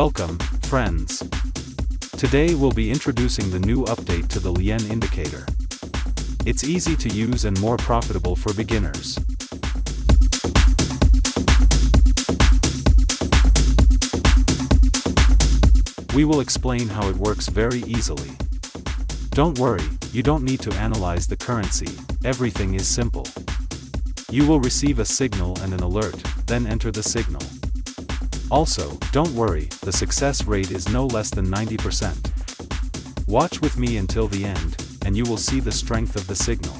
Welcome, friends. Today we'll be introducing the new update to the Lian indicator. It's easy to use and more profitable for beginners. We will explain how it works very easily. Don't worry, you don't need to analyze the currency, everything is simple. You will receive a signal and an alert, then enter the signal. Also, don't worry, the success rate is no less than 90%. Watch with me until the end, and you will see the strength of the signal.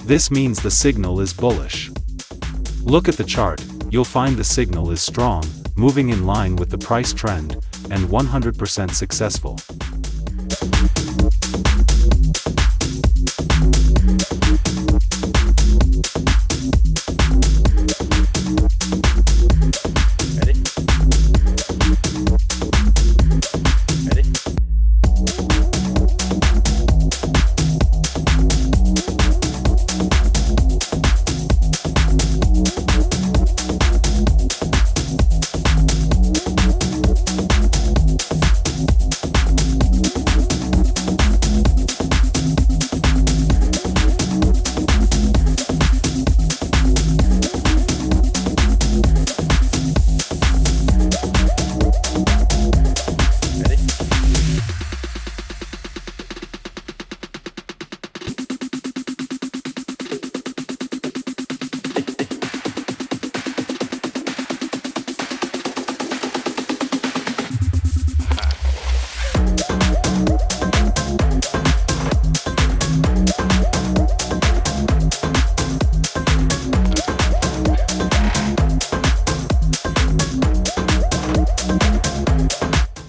This means the signal is bullish. Look at the chart, you'll find the signal is strong, moving in line with the price trend, and 100% successful.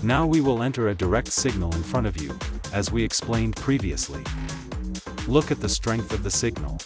Now we will enter a direct signal in front of you, as we explained previously. Look at the strength of the signal.